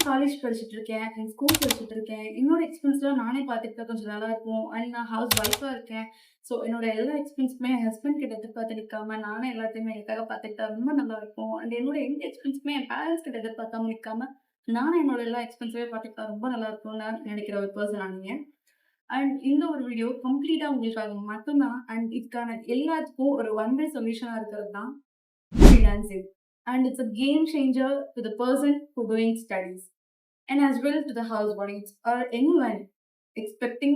College படிச்சுட்டு இருக்கேன். School படிச்சுட்டு இருக்கேன். என்னோட எக்ஸ்பீரியன்ஸ்லாம் நானே பார்த்துக்கிட்டா கொஞ்சம் நல்லா இருக்கும். நான் ஹவுஸ் ஒய்ஃபா இருக்கேன். ஸோ என்னோட எல்லா எக்ஸ்பீரியன்ஸுமே என் ஹஸ்பண்ட் கிட்ட எதிர்பார்த்து நிக்காம, நானே எல்லாத்தையுமே எனக்காக பார்த்துக்கிட்டா ரொம்ப நல்லா இருக்கும். என்னோட எந்த எக்ஸ்பீரியன்ஸுமே என் பேரண்ட்ஸ் கிட்ட எதிர்பார்க்காம நிக்காம, நானே என்னோட எல்லா எக்ஸ்பீரியன்ஸுமே பார்த்துக்கிட்டா ரொம்ப நல்லா இருக்கும்னு நான் நினைக்கிற ஒரு பெர்சன் நானுங்க. இந்த ஒரு வீடியோ கம்ப்ளீட்டா உங்களுக்காக மட்டும் தான். இதுக்கான எல்லாத்துக்கும் ஒரு ஒன் வே சொல்யூஷனா இருக்கிறது தான் freelancing. It's a game changer to the person who doing studies and as well to the housewives or anyone expecting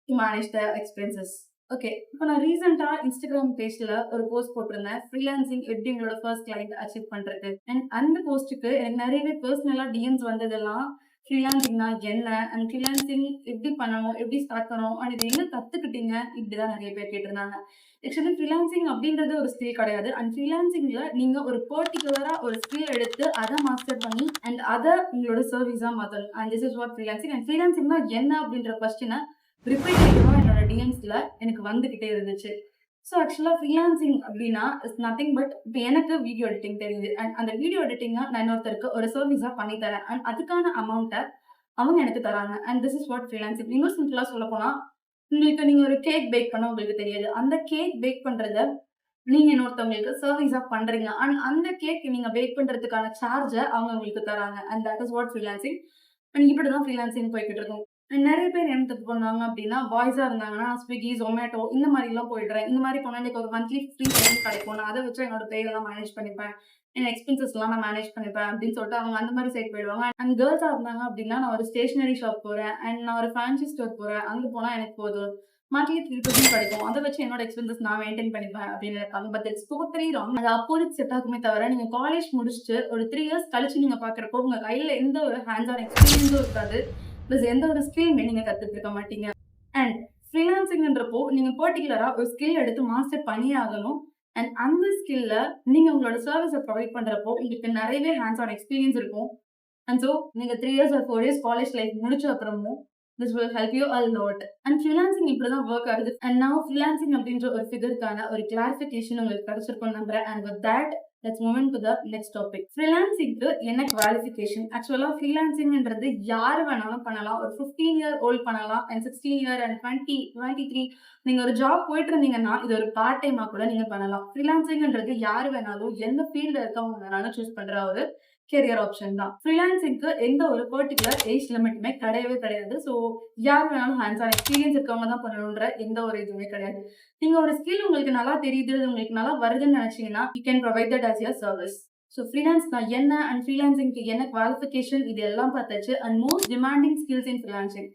to manage their expenses. Okay. இப்போ நான் ரீசென்ட்டா இன்ஸ்டாகிராம் பேஜ்ல ஒரு போஸ்ட் போட்டிருந்தேன். ஃப்ரீலான்சிங் எப்படி உங்களோட ஃபர்ஸ்ட் கிளையண்ட் அச்சீவ் பண்றது? அந்த போஸ்ட்டுக்கு எனக்கு நெறையவே பெர்சனலா டிஎம்ஸ் வந்ததெல்லாம் ஃப்ரீலான்சிங்னா என்ன? ஃப்ரீலான்சிங் எப்படி பண்ணணும்? எப்படி ஸ்டார்ட் பண்ணணும்? இது எங்க கத்துக்கிட்டீங்க? இப்படிதான் நெறைய பேர் கேட்டிருந்தாங்க. ஆக்சுவலி ஃப்ரீலான்சிங் அப்படின்றது ஒரு ஸ்கில் கிடையாது. ஃப்ரீலான்சிங்ல நீங்க ஒரு பர்ட்டிகுலரா ஒரு ஸ்கில் எடுத்து அத மாஸ்டர் பண்ணி அத உங்களோட சர்வீஸா மாத்தணும். This is what freelancing. ஃப்ரீலான்சிங்னா என்ன அப்படின்ற கொஸ்டின ரிப்பீட்டேட்டிவா என்னோட டிஎம்ஸ்ல எனக்கு வந்துகிட்டே இருந்துச்சு. ஸோ ஆக்சுவலா ஃப்ரீலான்சிங் அப்படின்னா இட்ஸ் நத்திங் பட் இப்போ எனக்கு வீடியோ எடிட்டிங் தெரியுது. அந்த வீடியோ எடிட்டிங்கா நான் இன்னொருத்தருக்கு ஒரு சர்வீஸா பண்ணி தரேன். அதுக்கான அமௌண்ட்ட அவங்க எனக்கு தராங்க. This is what freelancing. இன்னும் சிம்பிளா சொல்லப் போனா, நீங்க ஒரு கேக் பேக் பண்ண உங்களுக்கு தெரியாது. அந்த கேக் பேக் பண்றத நீங்க இன்னொருத்தவங்களுக்கு சர்வீஸா பண்றீங்க. அந்த கேக் நீங்க பேக் பண்றதுக்கான சார்ஜ அவங்க உங்களுக்கு தராங்க. That is what freelancing. இப்படிதான் ஃப்ரீலான்சிங் போய்க்கிட்டு இருக்கும். நெறைய பேர் என்ன தப்பு பண்ணுவாங்க அப்படின்னா, பாய்ஸா இருந்தாங்கன்னா ஸ்விக்கி, ஜொமேட்டோ இந்த மாதிரிலாம் போயிடுறேன். இந்த மாதிரி போனா எனக்கு ஒரு மந்த்லி ஃப்ரீ பேமெண்ட் கிடைக்கும். நான் அத வச்சு என்னோட பேலாம் மேனேஜ் பண்ணிப்பேன். என் எக்ஸ்பென்சஸ்லாம் நான் மேனேஜ் பண்ணிப்பேன் அப்படின்னு சொல்லிட்டு அவங்க அந்த மாதிரி சைட் போயிடுவாங்க. கேர்ள்ஸா இருந்தாங்க அப்படின்னா, நான் ஒரு ஸ்டேஷனரி ஷாப் போறேன். நான் ஒரு ஃபேன்சி ஸ்டோர் போறேன். அங்க போனா எனக்கு போதும். மந்த்லி 3000 கிடைக்கும். அத வச்சு என்னோட எக்ஸ்பென்சஸ் நான் மெயின்டெயின் பண்ணிப்பேன் அப்படின்னு இருக்காங்க. But it's totally wrong. அது அப்போதைக்கு செட் ஆகுமே தவிர, நீங்க காலேஜ் முடிச்சுட்டு ஒரு 3 இயர்ஸ் கழிச்சு நீங்க பார்க்கிறப்போ உங்க கையில எந்த ஒரு ஹேண்ட்ஸ் ஆன் எக்ஸ்பீரியன்ஸும் இருக்காது. பிளஸ் எந்த ஒரு ஸ்கில்லுமே நீங்க கத்துட்டு இருக்க மாட்டீங்க. அண்ட் ஃப்ரீலான்சிங்ன்றப்போ நீங்க பர்ட்டிகுலரா ஒரு ஸ்கில் எடுத்து மாஸ்டர் பண்ணியே ஆகணும். அந்த ஸ்கில்ல நீங்க உங்களோட சர்வீஸ ப்ரொவைட் பண்றப்போ உங்களுக்கு நிறையவே ஹேண்ட்ஸ் ஆன் எக்ஸ்பீரியன்ஸ் இருக்கும். ஸோ நீங்க 3 years or 4 years college life முடிச்ச அப்புறமும் this will help you a lot. Freelancing இப்படிதான் ஒர்க் ஆகுது. now ஃப்ரீலான்சிங் அப்படின்ற ஒரு ஃபிகருக்கான ஒரு கிளாரிஃபிகேஷன் உங்களுக்கு கிடைச்சிருக்கும் நம்புறேன். with that let's move on to the next topic. ஃப்ரீலான்சிங்க்கு என்ன குவாலிஃபிகேஷன்? ஆக்சுவலா ஃப்ரீலான்சிங்ன்றது யாரு வேணாலும் பண்ணலாம். ஒரு 15 இயர் ஓல்ட் பண்ணலாம். 16 இயர் 20, 23 நீங்க ஒரு ஜாப் போயிட்டு இருந்தீங்கன்னா இது ஒரு பார்ட் டைமா கூட நீங்க பண்ணலாம். ஃப்ரீலான்சிங்ன்றது யாரு வேணாலும் எந்த ஃபீல்ட்ல இருக்கவங்க வேணாலும் சூஸ் பண்ற ஒரு கெரியர் ஆப்ஷன் தான். ஃப்ரீலான்சிங்க்கு எந்த ஒரு பர்ட்டிகுலர் ஏஜ் லிமிட்டுமே கிடையவே கிடையாது. ஸோ யார் வேணாலும் ஹேண்ட்ஸ் ஆன் எக்ஸ்பீரியன்ஸ் இருக்கவங்க தான் பண்ணணுன்ற எந்த ஒரு இதுவுமே கிடையாது. நீங்க ஒரு ஸ்கில் உங்களுக்கு நல்லா தெரியுது, உங்களுக்கு நல்லா வருதுன்னு நினைச்சீங்கன்னா you can provide that as your service. So ஃப்ரீலான்ஸ்னா என்ன ஃப்ரீலான்சிங்க்கு என்ன குவாலிஃபிகேஷன் இது எல்லாம் பார்த்தாச்சு. Most demanding skills in freelancing.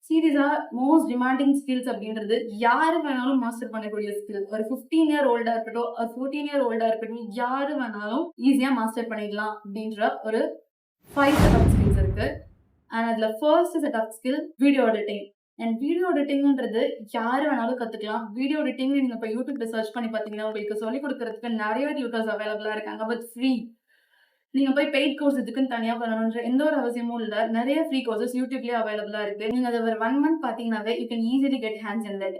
சீரியஸா மோஸ்ட் டிமாண்டிங் ஸ்கில்ஸ் அப்படின்றது யாரு வேணாலும் மாஸ்டர் பண்ணக்கூடிய ஸ்கில். ஒரு 15 இயர் ஓல்டா இருக்கட்டும், ஒரு 14 இயர் ஓல்டா இருக்கட்டும், யாரு வேணாலும் ஈஸியா மாஸ்டர் பண்ணிடலாம் அப்படின்ற ஒரு 5 செட் ஆஃப் ஸ்கில்ஸ் இருக்கு. அதுல first set of skill video editing. Video எடிட்டிங்ன்றது யாரு வேணாலும் கத்துக்கலாம். வீடியோ எடிட்டிங் நீங்க இப்ப யூடியூப்ல சர்ச் பண்ணி பாத்தீங்கன்னா உங்களுக்கு சொல்லிக் கொடுக்கறதுக்கு நிறைய டியூட்டர்ஸ் அவைலபிளா இருக்காங்க. But free. நீங்க போய் பெய்ட் கோர்ஸ் இதுக்குன்னு தனியா பண்ணணும்ன்ற எந்த ஒரு அவசியமும் இல்ல. நிறைய ஃப்ரீ கோர்சஸ் யூடியூப்லயே அவைலபிளா இருக்கு. நீங்க அத ஒரு 1 மந்த் பாத்தீங்கன்னாவே you can easily get hands in that.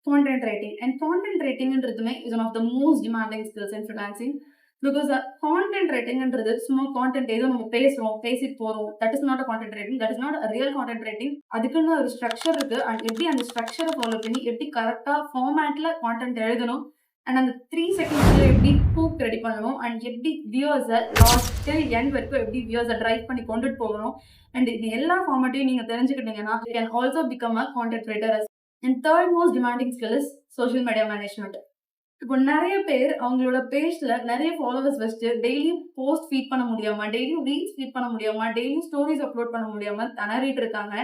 Content writing. Content ரைட்டிங்ன்றதுமே is one of the most demanding skills in freelancing. Because content ரைட்டிங்ன்றது சும்மா கான்டென்ட் ஏதோ நம்ம பேசிட்டு போறோம். That is not a content writing. That is not a real content writing. அதுக்குன்னு ஒரு structure இருக்கு. எப்படி அந்த ஸ்ட்ரக்சரை ஃபாலோ பண்ணி எப்படி கரெக்டா ஃபார்மேட்ல கான்டென்ட் எழுதணும். அந்த 3 செகண்ட்ஸ்ல எப்படி ஹூக் ரெடி பண்ணணும். எப்படி வியூவர்ஸை லாஸ்ட் டில் எண்ட் வரைக்கும் எப்படி வியூவர்ஸை டிரைவ் பண்ணி கொண்டுட்டு போகணும். இது எல்லா ஃபார்மேட்டையும் நீங்க தெரிஞ்சுக்கிட்டீங்கன்னா you can also become a content writer. Third most demanding skill is social media management. இப்போ நிறைய பேர் அவங்களோட பேஜ்ல நிறைய ஃபாலோவர்ஸ் வச்சுட்டு டெய்லியும் போஸ்ட் ஃபீட் பண்ண முடியாம, டெய்லியும் ரீல்ஸ் ஃபீட் பண்ண முடியாம, டெய்லியும் ஸ்டோரிஸ் அப்லோட் பண்ண முடியாம திணறிட்டு இருக்காங்க.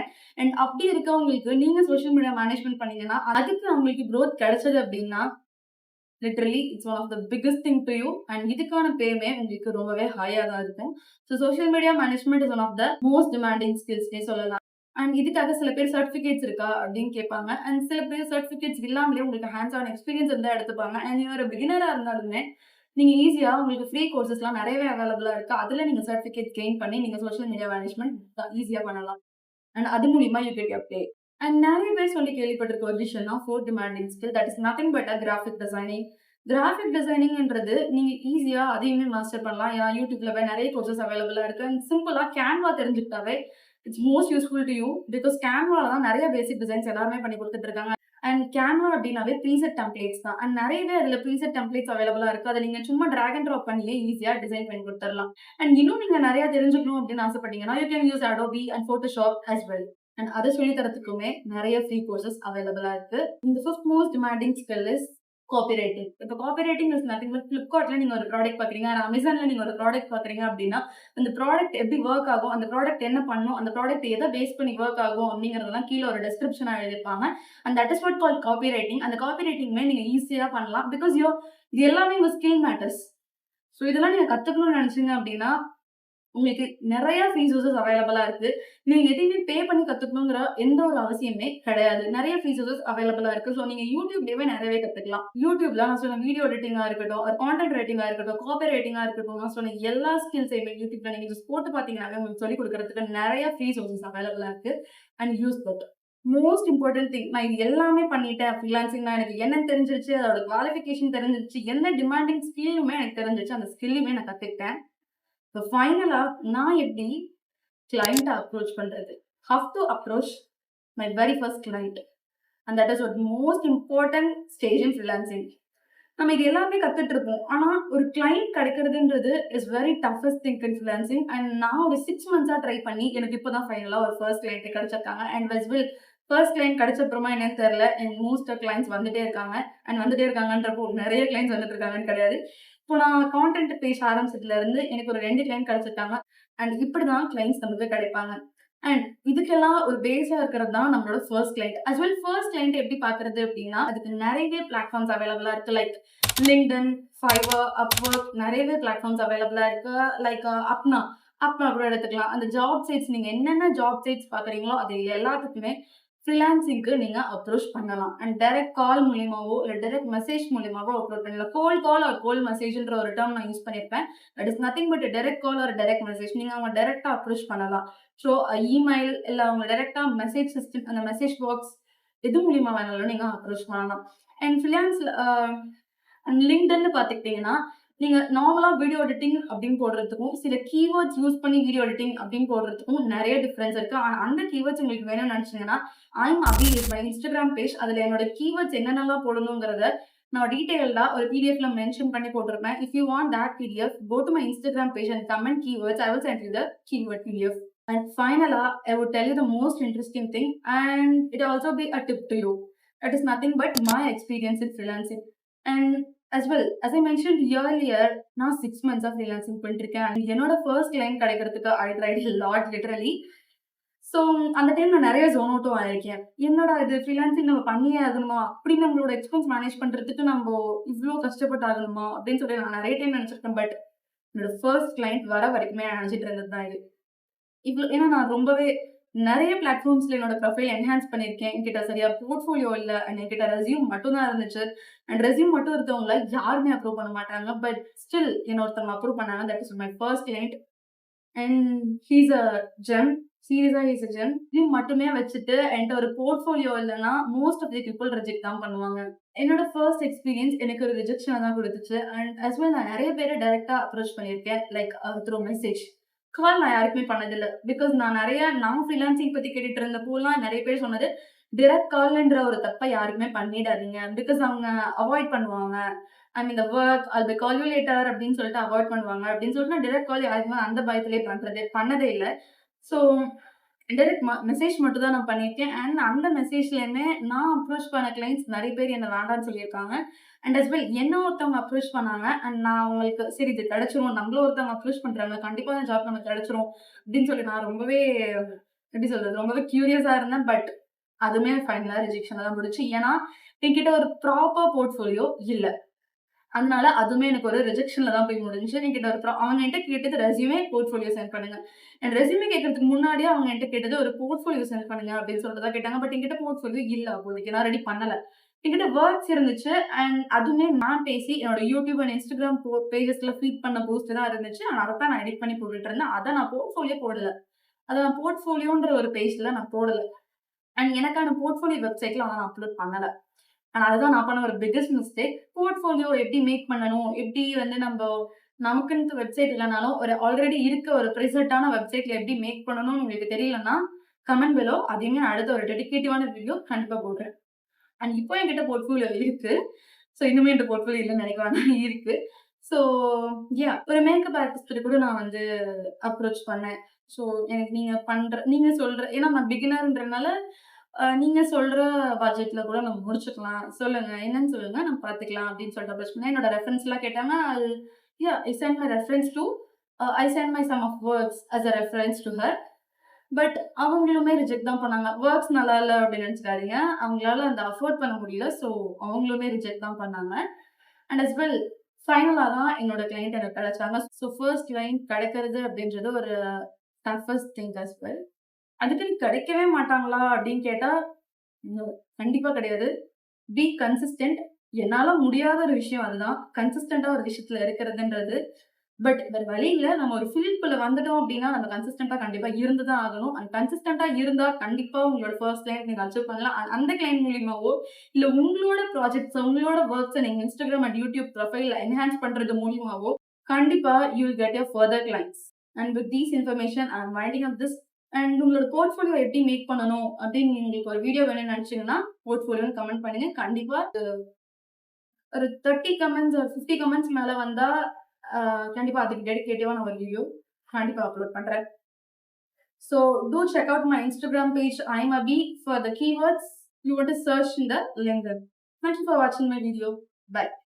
அப்படி இருக்கவங்களுக்கு நீங்க சோஷியல் மீடியா மேனேஜ்மெண்ட் பண்ணீங்கன்னா அதுக்கு அவங்களுக்கு க்ரோத் கிடைச்சது அப்படின்னா literally it's one of the biggest thing to you. இதுக்கான பேமே உங்களுக்கு ரொம்பவே ஹையா தான் இருக்கும். So social media management is one of the most demanding ஸ்கில்ஸ்னே சொல்லலாம். இதுக்காக சில பேர் சர்டிஃபிகேட்ஸ் இருக்கா அப்படின்னு கேட்பாங்க. சில பேர் சர்டிஃபிகேட்ஸ் இல்லாமலே உங்களுக்கு ஹேண்ட்ஸ் ஆன் எக்ஸ்பீரியன்ஸ் இருந்தா எடுத்துப்பாங்க. நீங்க ஒரு பிகினரா இருந்தாலுமே நீங்க ஈஸியா உங்களுக்கு ஃப்ரீ கோர்சஸ்லாம் நிறையவே அவைலபிளா இருக்கு. அதுல நீங்க சர்டிஃபிகேட் கெயின் பண்ணி நீங்க சோஷியல் மீடியா மேனேஜ்மெண்ட் ஈஸியா பண்ணலாம். அது மூலியமா யூ கெட் யுவர் பே. நிறைய பேர் சொல்லி கேள்விப்பட்டிருக்க ஒரு விஷயம் தான் fourth demanding skill. That is nothing but a graphic designing. Graphic டிசைனிங்ன்றது நீங்க ஈஸியா அதையுமே மாஸ்டர் பண்ணலாம். ஏன்னா YouTubeல போய் நெறைய கோர்சஸ் அவைலபிளா இருக்கு. அண்ட் சிம்பிளா Canva தெரிஞ்சுக்கிட்டாவே it's most useful to you. Because Canvaல தான் நெறைய பேசிக் டிசைன்ஸ் எல்லாருமே பண்ணி குடுத்துட்டு இருக்காங்க. அண்ட் Canva அப்டின்னாவே ப்ரீசெட் டெம்ப்ளேட்ஸ் தான். அண்ட் நெறையவே அதுல ப்ரீசெட் டெம்ப்ளேட்ஸ் அவைலபிளா இருக்கு. அத நீங்க சும்மா டிராக் அண்ட் ட்ராப் பண்ணியே ஈஸியா டிசைன் பண்ணி குடுத்துறலாம். அண்ட் இன்னும் நீங்க நெறைய தெரிஞ்சுக்கணும் அப்டின்னு ஆசைப்பட்டீங்கன்னா, you can use Adobe and Photoshop as well. And அத சொல்லி தரதுக்குமே நெறைய ஃப்ரீ கோர்சஸ் அவைலபிளா இருக்கு. இந்த 5th most demanding skill is copywriting. இப்ப copywriting is nothing but Flipkartல நீங்க ஒரு ப்ராடக்ட் பார்க்குறீங்க, Amazonல நீங்க ஒரு ப்ராடக்ட் பார்க்குறீங்க அப்டின்னா, அந்த ப்ராடக்ட் எப்படி வொர்க் ஆகும், அந்த ப்ராடக்ட் என்ன பண்ணும், அந்த ப்ராடக்ட் எத பேஸ் பண்ணி வொர்க் ஆகும் அப்படிங்கிறதெல்லாம் கீழ ஒரு டிஸ்கிரிப்ஷனா எழுதியிருப்பாங்க. And that is what called copy writing. அந்த காப்பி ரைட்டிங்குமே நீங்க ஈஸியா பண்ணலாம். பிகாஸ் இது எல்லாமே உங்க ஸ்கில் மேட்டர்ஸ். ஸோ இதெல்லாம் நீங்க கத்துக்கணும்னு நெனச்சீங்க அப்டின்னா, உங்களுக்கு நெறைய ஃப்ரீ சோர்சஸ் அவைலபிளா இருக்கு. நீங்க எதையுமே பே பண்ணி கத்துக்கணுங்கிற எந்த ஒரு அவசியமே கிடையாது. நெறைய ஃப்ரீ சோர்சஸ் அவைலபிளா இருக்கு. ஸோ நீங்க YouTubeலயே நெறையவே கத்துக்கலாம். YouTubeல நான் சொன்ன வீடியோ எடிட்டிங்கா இருக்கட்டும், ஒரு கான்டென்ட் ரைட்டிங்கா இருக்கட்டும், காப்பி ரைட்டிங்கா இருக்கட்டும், நான் சொன்ன எல்லா ஸ்கில்ஸையுமே YouTubeல நீங்க ஜஸ்ட் போட்டு பார்த்தீங்கன்னாவே உங்களுக்கு சொல்லிக் குடுக்கறதுக்கு நெறைய ஃப்ரீ சோர்சஸ் அவைலபிளா இருக்கு. And use that. Most important thing நான் இது எல்லாமே பண்ணிட்டேன். ஃப்ரீலான்சிங்னா எனக்கு என்னன்னு தெரிஞ்சிருச்சு. அதோட குவாலிஃபிகேஷன் தெரிஞ்சிருச்சு. என்ன டிமாண்டிங் ஸ்கில்லுமே எனக்கு தெரிஞ்சிருச்சு. அந்த ஸ்கில்லுமே நான் கத்துக்கிட்டேன். இப்போ ஃபைனலா நான் எப்படி கிளையண்ட்ட அப்ரோச் பண்றது? How to approach my very first client. And that is one most important stage in freelancing. நம்ம இது எல்லாமே கத்துட்டு இருப்போம். ஆனா ஒரு கிளையண்ட் கிடைக்கிறதுன்றது is very toughest thing in freelancing. And நான் ஒரு 6 மந்த்ஸா ட்ரை பண்ணி எனக்கு இப்போ தான் ஃபைனலா ஒரு ஃபர்ஸ்ட் கிளையண்ட் கிடைச்சிருக்காங்க. அண்ட் வெல் ஃபர்ஸ்ட் கிளையண்ட் கிடைச்ச அப்புறமா என்னன்னு தெரியல. அண்ட் மோஸ்ட் கிளையண்ட்ஸ் வந்துட்டே இருக்காங்க. அண்ட் வந்துட்டே இருக்காங்கன்றப்போ நெறைய கிளையண்ட்ஸ் வந்துட்டு இருக்காங்கன்னு கிடையாது. இப்போ நான் கான்டென்ட் பேச ஆரம்பிச்சதுல இருந்து எனக்கு ஒரு 2 கிளையண்ட் கிடைச்சிருக்காங்க. அண்ட் இப்படிதான் கிளையண்ட்ஸ் நமக்கு கிடைப்பாங்க. அண்ட் இதுக்கெல்லாம் ஒரு பேஸா இருக்கிறது தான் நம்மளோட first client. As well first client எப்படி பார்க்கறது அப்படின்னா, அதுக்கு நெறைய பிளாட்ஃபார்ம்ஸ் அவைலபிளா இருக்கு. லைக் LinkedIn, Fiverr, Upwork நெறையவே பிளாட்ஃபார்ம்ஸ் அவைலபிளா இருக்கு. லைக் Apna கூட எடுத்துக்கலாம். அந்த ஜாப் சைட்ஸ் நீங்க என்னென்ன ஜாப் சைட்ஸ் பார்க்குறீங்களோ அது எல்லாத்துக்குமே ஃப்ரீலான்சிங்க்கு நீங்க அப்ரோச் பண்ணலாம். அண்ட் டைரக்ட் கால் மூலியமாவோ, இல்ல டைரக்ட் மெசேஜ் மூலியமாவோ அப்ரோச் பண்ணலாம். கோல்ட் கால் ஆர் கோல்ட் மெசேஜ்ன்ற ஒரு டெர்ம் நான் யூஸ் பண்ணியிருப்பேன். That is nothing but direct call or direct message. நீங்க அவங்க டைரக்ட்டா அப்ரோச் பண்ணலாம். ஸோ இமெயில் இல்ல அவங்க டைரக்ட்டா மெசேஜ் சிஸ்டம் அந்த மெசேஜ் பாக்ஸ் எது மூலியமா வேணாலும் நீங்க அப்ரோச் பண்ணலாம். அண்ட் ஃப்ரீலான்ஸ்ல அண்ட் லிங்க்டின்னு பார்த்துக்கிட்டீங்கன்னா, நீங்க நார்மலா வீடியோ எடிட்டிங் அப்படின்னு போடுறதுக்கும், சில கீவேர்ட்ஸ் யூஸ் பண்ணி வீடியோ எடிட்டிங் அப்படின்னு போடுறதுக்கும் நெறைய டிஃபரன்ஸ் இருக்கு. ஆனா அந்த கீவேர்ட்ஸ் உங்களுக்கு வேணும்னு நினைச்சீங்கன்னா, அபி இஸ் மை Instagram பேஜ். அதுல என்னோட கீவேர்ட்ஸ் என்னென்னலாம் போடணுங்கிறத நான் டீடைல்டா ஒரு பிடிஎஃப்ல மென்ஷன் பண்ணி போட்டிருப்பேன். If you want that PDF, go to my Instagram page and comment keywords. I will send you the keyword PDF. And finally, I would tell you the most interesting thing, and it also be a tip to you. That is nothing but my experience in freelancing. And as well, as I mentioned earlier, நான் 6 months freelancing பண்ணிருக்கேன். And என்னோட first client கிடைக்கிறதுக்கு I tried a lot literally. So அந்த time நான் நெறைய zone அவுட்டும் ஆயிருக்கேன். என்னடா இது freelancing நம்ம பண்ணியே ஆகணுமா? அப்படி நம்மளோட எக்ஸ்பென்ஸ் மேனேஜ் பண்றதுக்கு நம்போ இவ்ளோ கஷ்டப்பட்டு ஆகணுமா? அப்படின்னு சொல்லி நான் நெறைய டைம் நெனச்சிருக்கேன். பட் என்னோட ஃபர்ஸ்ட் கிளையண்ட் வர வரைக்குமே நான் நெனச்சிட்டு இருந்தது தான் இது. ஏன்னா நான் ரொம்பவே நெறைய பிளாட்ஃபார்ம்ஸ்ல என்னோட ப்ரொஃபைல் என்ஹான்ஸ் பண்ணியிருக்கேன். என்கிட்ட சரியா போர்ட்ஃபோலியோ இல்ல. அண்ட் என்கிட்ட ரெஸ்யூம் மட்டும் தான் இருந்துச்சு. அண்ட் ரெஸ்யூம் மட்டும் இருக்கவங்கள யாருமே அப்ரூவ் பண்ண மாட்டாங்க. பட் ஸ்டில் என்ன ஒருத்தவங்க அப்ரூவ் பண்ணாங்க. That is my first client. And he is a gem. சீரியஸா he is a gem. Resume மட்டுமே வச்சுட்டு என்ட்ட ஒரு போர்ட்ஃபோலியோ இல்லன்னா, most of the people reject தான் பண்ணுவாங்க. என்னோட ஃபர்ஸ்ட் எக்ஸ்பீரியன்ஸ் எனக்கு ஒரு ரிஜெக்ஷன தான் குடுத்துச்சு. அண்ட் அஸ் வெல் நான் நெறைய பேர டைரக்ட்டா அப்ரோச் பண்ணியிருக்கேன். Like through message. கால் நான் யாருக்குமே பண்ணதில்ல. பிகாஸ் நான் ஃப்ரீலான்சிங் பத்தி கேட்டுட்டு இருந்தப்போலாம் நெறைய பேர் சொன்னது, டைரக்ட் கால்ன்ற ஒரு தப்ப யாருக்குமே பண்ணிடாதீங்க. பிகாஸ் அவங்க அவாய்ட் பண்ணுவாங்க. I mean the work I'll be call you later அப்படின்னு சொல்லிட்டு அவாய்ட் பண்ணுவாங்க. அப்படின்னு சொல்லிட்டு நான் டைரக்ட் கால் யாருக்குமே அந்த பயத்திலேயே பண்ணதே இல்ல. ஸோ டைரக்ட் மெசேஜ் மட்டும் தான் நான் பண்ணியிருக்கேன். அண்ட் அந்த மெசேஜ்லயுமே நான் அப்ரோச் பண்ண கிளையண்ட்ஸ் நெறைய பேர் என்ன வேண்டான்னு சொல்லியிருக்காங்க. அண்ட் அஸ் வெல் என்ன ஒருத்தவங்க அப்ரோச் பண்ணாங்க. அண்ட் நான் அவங்களுக்கு சரி இது கிடைச்சிரும். நம்மளும் ஒருத்தவங்க அப்ரோச் பண்றாங்க. கண்டிப்பா இந்த ஜாப் நமக்கு கிடைச்சிரும். அப்படின்னு சொல்லி நான் ரொம்பவே எப்படி சொல்றது? ரொம்பவே கியூரியஸா இருந்தேன். பட் அதுவுமே ஃபைனலா ரிஜெக்ஷன்ல தான் முடிஞ்சுச்சு. ஏன்னா என்கிட்ட ஒரு ப்ராப்பர் போர்ட்ஃபோலியோ இல்ல. அதனால அதுவுமே எனக்கு ஒரு ரிஜெக்ஷன்ல தான் போய் முடிஞ்சுச்சு. என்கிட்ட அவங்க என்ட்ட கேட்டது ரெஸ்யூமே, போர்ட்ஃபோலியோ சென்ட் பண்ணுங்க. என் ரெஸ்யூமே கேட்கறதுக்கு முன்னாடியே அவங்க என்ட்ட கேட்டது ஒரு போர்ட்ஃபோலியோ சென்ட் பண்ணுங்க அப்படின்னு சொல்லிட்டு தான் கேட்டாங்க. பட் என்கிட்ட போர்ட்ஃபோலியோ இல்ல அப்போதைக்கு. நான் ரெடி பண்ணல. என்கிட்ட ஒர்க்ஸ் இருந்துச்சு. அண்ட் அதுவுமே நான் பேசி என்னோட YouTube அண்ட் Instagram பேஜஸ்ல ஃபீட் பண்ண போஸ்ட் தான் இருந்துச்சு. அண்ட் அதத்தான் நான் எடிட் பண்ணி போட்டுட்டு இருந்தேன். அத நான் போர்ட்ஃபோலியோ போடல. அத நான் போர்ட்ஃபோலியோன்ற ஒரு பேஜ்ல நான் போடல. அண்ட் எனக்கான போர்ட்ஃபோலியோ வெப்சைட்ல நான் அப்லோட் பண்ணல. ஆனா அதுதான் நான் பண்ண ஒரு பிக்கஸ்ட் மிஸ்டேக். போர்ட்ஃபோலியோ எப்படி மேக் பண்ணணும்? எப்படி வந்து நமக்குன்ட்டு வெப்சைட் இல்லனாலும், ஒரு ஆல்ரெடி இருக்க ஒரு ப்ரிசெட்டான வெப்சைட்ல எப்படி மேக் பண்ணணும்னு உங்களுக்கு தெரியலன்னா, கமெண்ட் பிலோ அதையுமே நான் அடுத்த ஒரு டெடிகேட்டிவான வீடியோ கண்டிப்பா போடுறேன். அண்ட் இப்போ என்கிட்ட போர்ட்ஃபோலியோ இருக்கு. ஸோ இன்னுமே என்ட்ட போர்ட்ஃபோலியோ இல்லன்னு நெனைக்க வேணாம். இருக்கு. ஸோ ஒரு மேக்கப் ஆர்டிஸ்ட்ட கூட நான் வந்து அப்ரோச் பண்ணேன். ஸோ எனக்கு நீங்க சொல்ற ஏன்னா நான் பிகினர்ன்றனால, நீங்க சொல்ற பட்ஜெட்ல கூட நம்ம முடிச்சுக்கலாம். சொல்லுங்க. என்னன்னு சொல்லுங்க. நம்ம பார்த்துக்கலாம் அப்படின்னு சொல்லிட்டு அப்ரோச் பண்ணேன். என்னோட ரெஃபரன்ஸ்லாம் கேட்டாங்க. அது I sent my reference too I sent my some of works as a reference to her. But அவங்களுமே ரிஜெக்ட் தான் பண்ணாங்க. வொர்க்ஸ் நல்லா இல்ல அப்படின்னு நெனச்சுக்காதீங்க. அவங்களால அந்த அஃபோர்ட் பண்ண முடியல. ஸோ அவங்களுமே ரிஜெக்ட் தான் பண்ணாங்க. அண்ட் அஸ் வெல் ஃபைனலா தான் என்னோட கிளையண்ட் எனக்கு கிடைச்சாங்க. ஸோ ஃபர்ஸ்ட் கிளையண்ட் கிடைக்கிறது அப்படின்றது ஒரு டஃபஸ்ட் திங் அஸ் வெல். அதுக்குன்னு கிடைக்கவே மாட்டாங்களா அப்படின்னு கேட்டா, நோ. கண்டிப்பா கிடையாது. பி கன்சிஸ்டென்ட். என்னால முடியாத ஒரு விஷயம் அதுதான். கன்சிஸ்டென்ட்டா ஒரு விஷயத்துல இருக்கிறதுன்றது. பட் வேற வழி இல்ல. நம்ம ஒரு ஃபீல்டுக்குள்ள வந்துட்டோம் அப்டின்னா, நம்ம கன்சிஸ்டென்ட்டா கண்டிப்பா இருந்து தான் ஆகணும். அண்ட் கன்சிஸ்டென்ட்டா இருந்தா கண்டிப்பா உங்களோட ஃபர்ஸ்ட் கிளையண்ட் நீங்க அச்சீவ் பண்ணலாம். அந்த கிளையண்ட் மூலியமாவோ, இல்ல உங்களோட ப்ராஜெக்ட்ஸ், உங்களோட வொர்க்ஸ நீங்க Instagram அண்ட் YouTube ப்ரொஃபைல்ல என்ஹான்ஸ் பண்றது மூலியமாவோ, கண்டிப்பா you will get your further clients. And with these information I am winding up this. And உங்களோட போர்ட்ஃபோலியோ எப்படி மேக் பண்ணணும் அப்படின்னு உங்களுக்கு ஒரு வீடியோ வேணும்னு நினைச்சீங்கன்னா, போர்ட்ஃபோலியோன்னு கமெண்ட் பண்ணுங்க. கண்டிப்பா ஒரு 30 கமெண்ட்ஸ் ஒரு 50 கமெண்ட்ஸ் மேல வந்தா, கண்டிப்பா அதுக்கு டெடிகேட்டிவா நான் ஒரு வீடியோ கண்டிப்பா அப்லோட் பண்றேன். So do check out my Instagram page, I'm Abhi, for the keywords you want to search in the link. Thank you for watching my video. Bye.